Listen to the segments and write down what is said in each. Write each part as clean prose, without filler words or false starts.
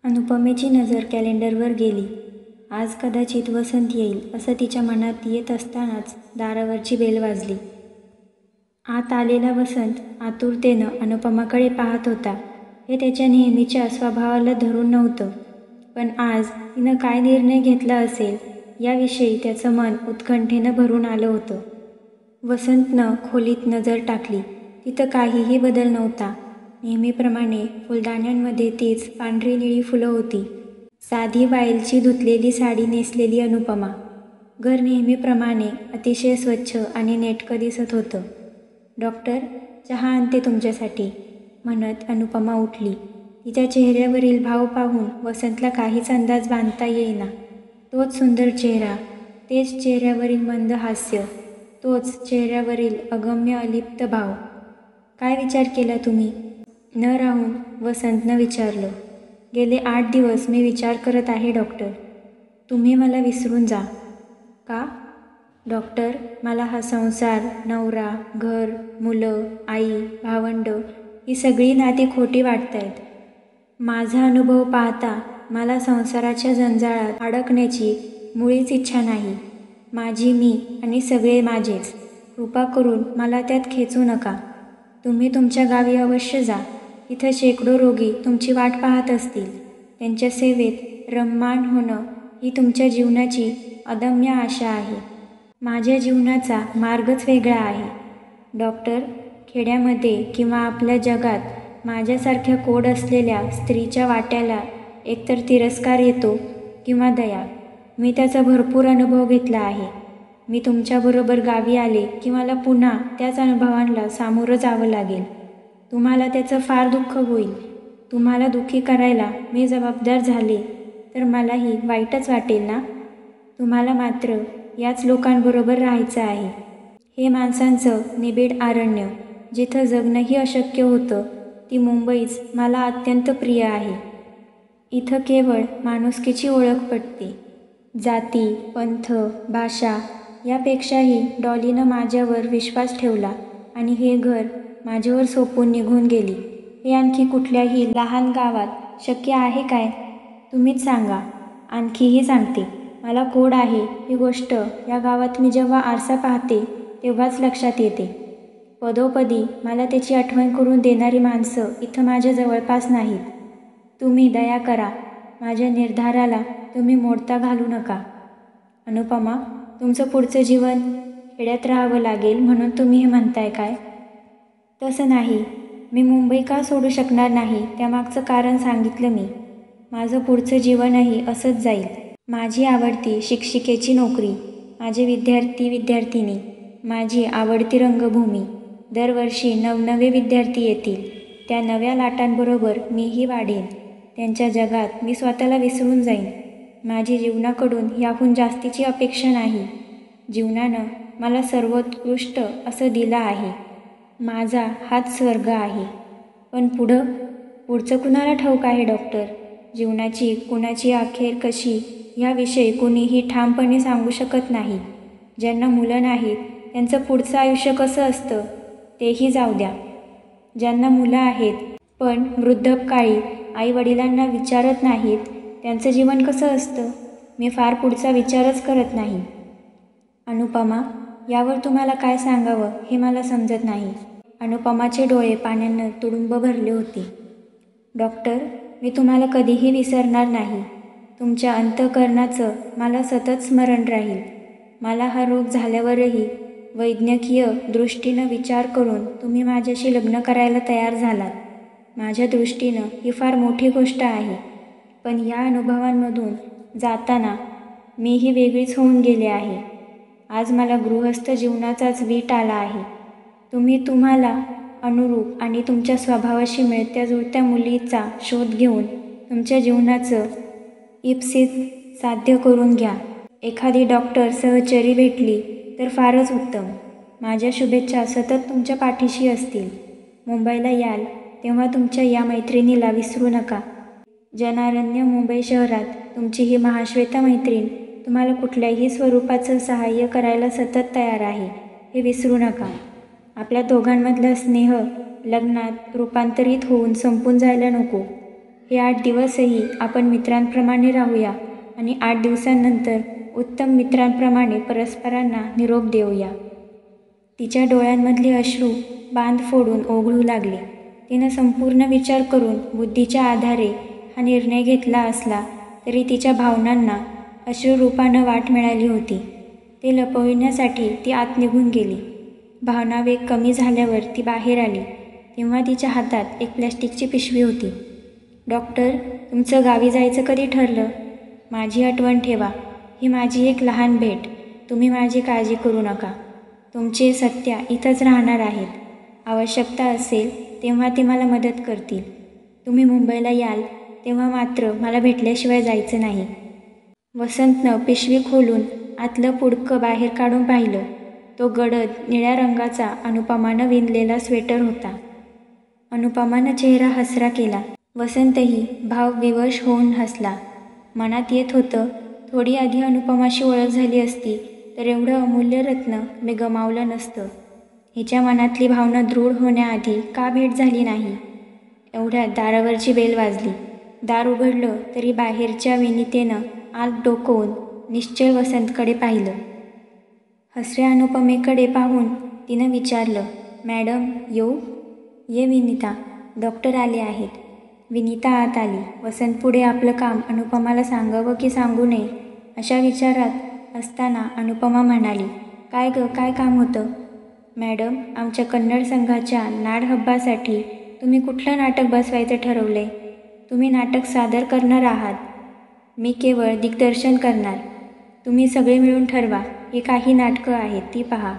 अनुपमेची नजर कॅलेंडरवर गेली. आज कदाचित वसंत येईल असं तिच्या मनात येत असतानाच दारावरची बेल वाजली. आत आलेला वसंत आतुरतेनं अनुपमाकडे पाहत होता. हे त्याच्या नेहमीच्या स्वभावाला धरून नव्हतं, पण आज तिनं काय निर्णय घेतला असेल याविषयी त्याचं मन उत्कंठेनं भरून आलं होतं. वसंतनं खोलीत नजर टाकली. तिथं काहीही बदल नव्हता. नेहमीप्रमाणे फुलदाण्यांमध्ये तीच पांढरी निळी फुलं होती. साधी वाईलची धुतलेली साडी नेसलेली अनुपमा. घर नेहमीप्रमाणे अतिशय स्वच्छ आणि नेटकं दिसत होतं. डॉक्टर, चहा आणते तुमच्यासाठी, म्हणत अनुपमा उठली. तिच्या चेहऱ्यावरील भाव पाहून वसंतला काहीच अंदाज बांधता येईना. तोच सुंदर चेहरा, तेच चेहऱ्यावरील मंद हास्य, तोच चेहऱ्यावरील अगम्य अलिप्त भाव. काय विचार केला तुम्ही? न राहून वसंतनं विचारलं. गेले 8 दिवस मी विचार करत आहे डॉक्टर. तुम्ही मला विसरून जा. का? डॉक्टर, मला हा संसार, नवरा, घर, मुलं, आई, भावंडं ही सगळी नाती खोटी वाटतायत. माझा अनुभव पाहता मला संसाराच्या जंजाळात अडकण्याची मुळीच इच्छा नाही. माझी मी आणि सगळे माझेच. कृपा करून मला त्यात खेचू नका. तुम्ही तुमच्या गावी अवश्य जा. तिथं शेकडो रोगी तुमची वाट पाहत असतील. त्यांच्या सेवेत रममाण होणं ही तुमच्या जीवनाची अदम्य आशा आहे. माझ्या जीवनाचा मार्गच वेगळा आहे. डॉक्टर, खेड्यामध्ये किंवा आपल्या जगात माझ्यासारख्या कोड असलेल्या स्त्रीच्या वाट्याला एकतर तिरस्कार येतो किंवा दया. मी त्याचा भरपूर अनुभव घेतला आहे. मी तुमच्याबरोबर गावी आले की मला पुन्हा त्याच अनुभवांना सामोरं जावं लागेल. तुम्हाला त्याचं फार दुःख होईल. तुम्हाला दुःखी करायला मी जबाबदार झाले तर मलाही वाईटच वाटेल ना? तुम्हाला मात्र याच लोकांबरोबर राहायचं आहे. हे माणसांचं निबिड अरण्य, जिथं जगणंही अशक्य होतं, ती मुंबईच मला अत्यंत प्रिय आहे. इथं केवळ माणुसकीची ओळख पटते. जाती, पंथ, भाषा यापेक्षाही डॉलीनं माझ्यावर विश्वास ठेवला आणि हे घर माझ्यावर सोपून निघून गेली. हे आणखी कुठल्याही लहान गावात शक्य आहे काय? तुम्हीच सांगा. आणखीही सांगते, मला कोड आहे ही गोष्ट या गावात मी जेव्हा आरसा पाहते तेव्हाच लक्षात येते. पदोपदी मला त्याची आठवण करून देणारी माणसं इथं माझ्या जवळपास नाहीत. तुम्ही दया करा. माझ्या निर्धाराला तुम्ही मोडता घालू नका. अनुपमा, तुमचं पुढचं जीवन खेड्यात राहावं लागेल म्हणून तुम्ही हे म्हणताय काय? तसं नाही. मी मुंबई का सोडू शकणार नाही त्यामागचं कारण सांगितलं मी. माझं पुढचं जीवनही असंच जाईल. माझी आवडती शिक्षिकेची नोकरी, माझे विद्यार्थी-विद्यार्थिनी, माझी आवडती रंगभूमी. दरवर्षी नवनवे विद्यार्थी येतील. त्या नव्या लाटांबरोबर मीही वाढेन. त्यांच्या जगात मी स्वतःला विसरून जाईन. माझी जीवनाकडून याहून जास्तीची अपेक्षा नाही. जीवनानं मला सर्वोत्कृष्ट असं दिलं आहे. माझा हाच स्वर्ग आहे. पण पुढचं कुणाला ठाऊक आहे डॉक्टर? जीवनाची कुणाची अखेर कशी ह्याविषयी कुणीही ठामपणे सांगू शकत नाही. ज्यांना मुलं नाहीत त्यांचं पुढचं आयुष्य कसं असतं तेही जाऊ द्या. ज्यांना मुलं आहेत पण वृद्धपकाळी आईवडिलांना विचारत नाहीत त्यांचं जीवन कसं असतं? मी फार पुढचा विचारच करत नाही. अनुपमा, यावर तुम्हाला काय सांगावं हे मला समजत नाही. अनुपमाचे डोळे पाण्यानं तुडुंब भरले होते. डॉक्टर, मी तुम्हाला कधीही विसरणार नाही. तुमच्या अंतःकरणाचं मला सतत स्मरण राहील. मला हा रोग झाल्यावरही वैद्यकीय दृष्टीनं विचार करून तुम्ही माझ्याशी लग्न करायला तयार झालात. माझ्या दृष्टीनं ही फार मोठी गोष्ट आहे. पण या अनुभवांमधून जाताना मीही वेगळीच होऊन गेले आहे. आज मला गृहस्थ जीवनाचाच वीट आला आहे. तुम्ही तुम्हाला अनुरूप आणि तुमच्या स्वभावाशी मिळत्या जुळत्या मुलीचा शोध घेऊन तुमच्या जीवनाचं इप्सित साध्य करून घ्या. एखादी डॉक्टर सहचरी भेटली तर फारच उत्तम. माझ्या शुभेच्छा सतत तुमच्या पाठीशी असतील. मुंबईला याल तेव्हा तुमच्या या मैत्रिणीला विसरू नका. जनारण्य मुंबई शहरात तुमची ही महाश्वेता मैत्रीण तुम्हाला कुठल्याही स्वरूपाचं सहाय्य करायला सतत तयार आहे, हे विसरू नका. आपल्या दोघांमधला स्नेह लग्नात रूपांतरित होऊन संपून जायला नको, हे 8 दिवसही आपण मित्रांप्रमाणे राहूया आणि 8 दिवसांनंतर उत्तम मित्रांप्रमाणे परस्परांना निरोप देऊया. तिच्या डोळ्यांमधले अश्रू बांध फोडून ओघळू लागले. तिनं संपूर्ण विचार करून बुद्धीच्या आधारे हा निर्णय घेतला असला तरी तिच्या भावनांना अश्रुरूपानं वाट मिळाली होती. ते लपविण्यासाठी ती आत निघून गेली. भावनावेग कमी झाल्यावर ती बाहेर आली तेव्हा तिच्या हातात एक प्लॅस्टिकची पिशवी होती. डॉक्टर, तुमचं गावी जायचं कधी ठरलं? माझी आठवण ठेवा. ही माझी एक लहान भेट. तुम्ही माझी काळजी करू नका. तुमचे सत्या इथंच राहणार आहेत. आवश्यकता असेल तेव्हा ते मला मदत करतील. तुम्ही मुंबईला याल तेव्हा मात्र मला भेटल्याशिवाय जायचं नाही. वसंतनं पिशवी खोलून आतलं पुडकं बाहेर काढून पाहिलं. तो गडद निळ्या रंगाचा अनुपमानं विणलेला स्वेटर होता. अनुपमानं चेहरा हसरा केला. वसंतही भावविवश होऊन हसला. मनात येत होतं, थोडी आधी अनुपमाशी ओळख झाली असती तर एवढं अमूल्य रत्न मी गमावलं नसतं. हिच्या मनातली भावना दृढ होण्याआधी का भेट झाली नाही? एवढ्यात दारावरची बेल वाजली. दार उघडलं तरी बाहेरच्या विनितेनं आत डोकवून निश्चल वसंतकडे पाहिलं. हसऱ्या अनुपमेकडे पाहून तिनं विचारलं, मॅडम येऊ? ये विनिता, डॉक्टर आले आहेत. विनिता आत आली. वसंत पुढे आपलं काम अनुपमाला सांगावं की सांगू नये अशा विचारात असताना अनुपमा म्हणाली, काय गं, काय काम होतं? मॅडम, आमच्या कन्नड संघाच्या नाडहब्बासाठी तुम्ही कुठलं नाटक बसवायचं ठरवलंय? तुम्ही नाटक सादर करणार आहात. मी केवळ दिग्दर्शन करणार. तुम्ही सगळे मिळून ठरवा. ही काही नाटकं आहेत ती पहा.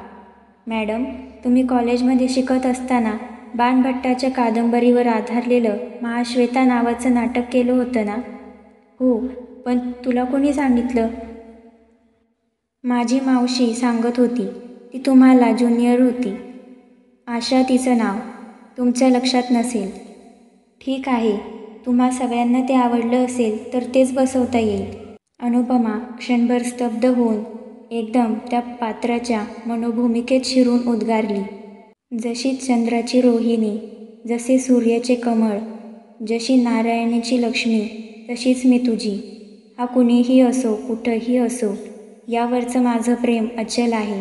मॅडम, तुम्ही कॉलेजमध्ये शिकत असताना बाणभट्टाच्या कादंबरीवर आधारलेलं महाश्वेता नावाचं नाटक केलं होतं ना? हो, पण तुला कोणी सांगितलं? माझी मावशी सांगत होती. ती तुम्हाला ज्युनियर होती. आशा तिचं नाव. तुमच्या लक्षात नसेल. ठीक आहे, तुम्हा सगळ्यांना ते आवडलं असेल तर तेच बसवता येईल. अनुपमा क्षणभर स्तब्ध होऊन एकदम त्या पात्राच्या मनोभूमिकेत शिरून उद्गारली. जशी चंद्राची रोहिणी, जसे सूर्याचे कमळ, जशी नारायणीची लक्ष्मी, तशीच मी तुझी. हा कुणीही असो, कुठंही असो, यावरचं माझं प्रेम अचल आहे.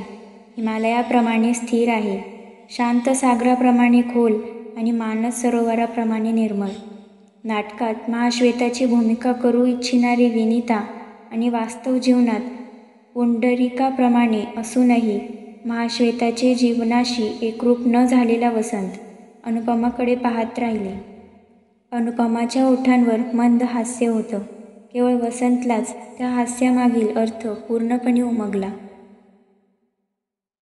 हिमालयाप्रमाणे स्थिर आहे, शांत सागराप्रमाणे खोल आणि मानस सरोवराप्रमाणे निर्मळ. नाटकात महाश्वेताची भूमिका करू इच्छिणारी विनिता आणि वास्तव जीवनात पुंडरीकाप्रमाणे असूनही महाश्वेताचे जीवनाशी एकरूप न झालेला वसंत अनुपमाकडे पाहत राहिले. अनुपमाच्या ओठांवर मंद हास्य होतं. केवळ वसंतलाच त्या हास्यामागील अर्थ पूर्णपणे उमगला.